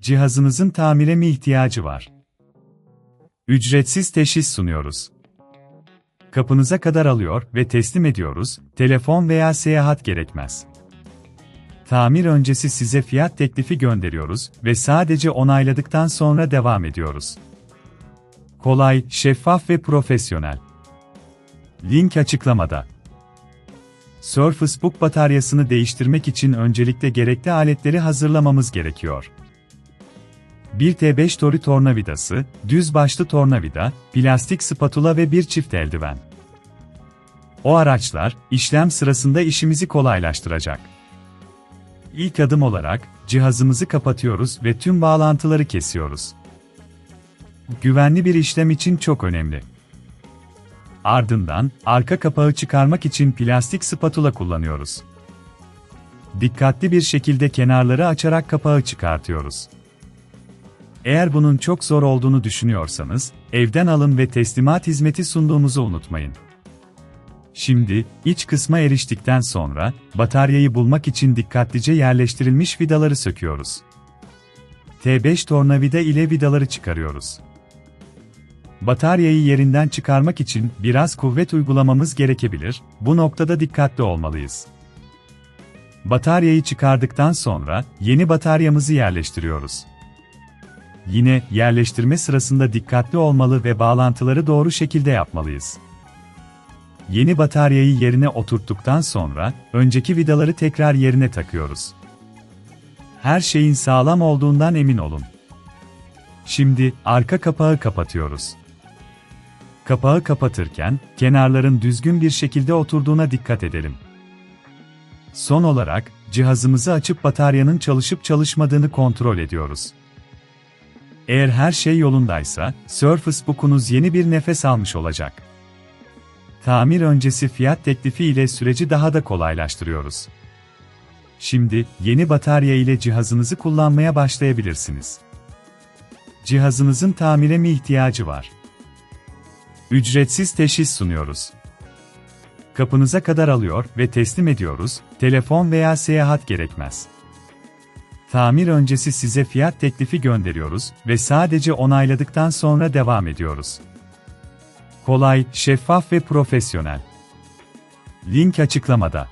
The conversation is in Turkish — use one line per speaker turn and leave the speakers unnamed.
Cihazınızın tamire mi ihtiyacı var? Ücretsiz teşhis sunuyoruz. Kapınıza kadar alıyor ve teslim ediyoruz, telefon veya seyahat gerekmez. Tamir öncesi size fiyat teklifi gönderiyoruz ve sadece onayladıktan sonra devam ediyoruz. Kolay, şeffaf ve profesyonel. Link açıklamada. Surface Book bataryasını değiştirmek için öncelikle gerekli aletleri hazırlamamız gerekiyor. 1T5 tori tornavidası, düz başlı tornavida, plastik spatula ve bir çift eldiven. O araçlar, işlem sırasında işimizi kolaylaştıracak. İlk adım olarak, cihazımızı kapatıyoruz ve tüm bağlantıları kesiyoruz. Güvenli bir işlem için çok önemli. Ardından, arka kapağı çıkarmak için plastik spatula kullanıyoruz. Dikkatli bir şekilde kenarları açarak kapağı çıkartıyoruz. Eğer bunun çok zor olduğunu düşünüyorsanız, evden alın ve teslimat hizmeti sunduğumuzu unutmayın. Şimdi, iç kısma eriştikten sonra, bataryayı bulmak için dikkatlice yerleştirilmiş vidaları söküyoruz. T5 tornavida ile vidaları çıkarıyoruz. Bataryayı yerinden çıkarmak için biraz kuvvet uygulamamız gerekebilir, bu noktada dikkatli olmalıyız. Bataryayı çıkardıktan sonra, yeni bataryamızı yerleştiriyoruz. Yine, yerleştirme sırasında dikkatli olmalı ve bağlantıları doğru şekilde yapmalıyız. Yeni bataryayı yerine oturttuktan sonra, önceki vidaları tekrar yerine takıyoruz. Her şeyin sağlam olduğundan emin olun. Şimdi, arka kapağı kapatıyoruz. Kapağı kapatırken, kenarların düzgün bir şekilde oturduğuna dikkat edelim. Son olarak, cihazımızı açıp bataryanın çalışıp çalışmadığını kontrol ediyoruz. Eğer her şey yolundaysa, Surface Book'unuz yeni bir nefes almış olacak. Tamir öncesi fiyat teklifi ile süreci daha da kolaylaştırıyoruz. Şimdi, yeni batarya ile cihazınızı kullanmaya başlayabilirsiniz. Cihazınızın tamire mi ihtiyacı var? Ücretsiz teşhis sunuyoruz. Kapınıza kadar alıyor ve teslim ediyoruz, telefon veya seyahat gerekmez. Tamir öncesi size fiyat teklifi gönderiyoruz ve sadece onayladıktan sonra devam ediyoruz. Kolay, şeffaf ve profesyonel. Link açıklamada.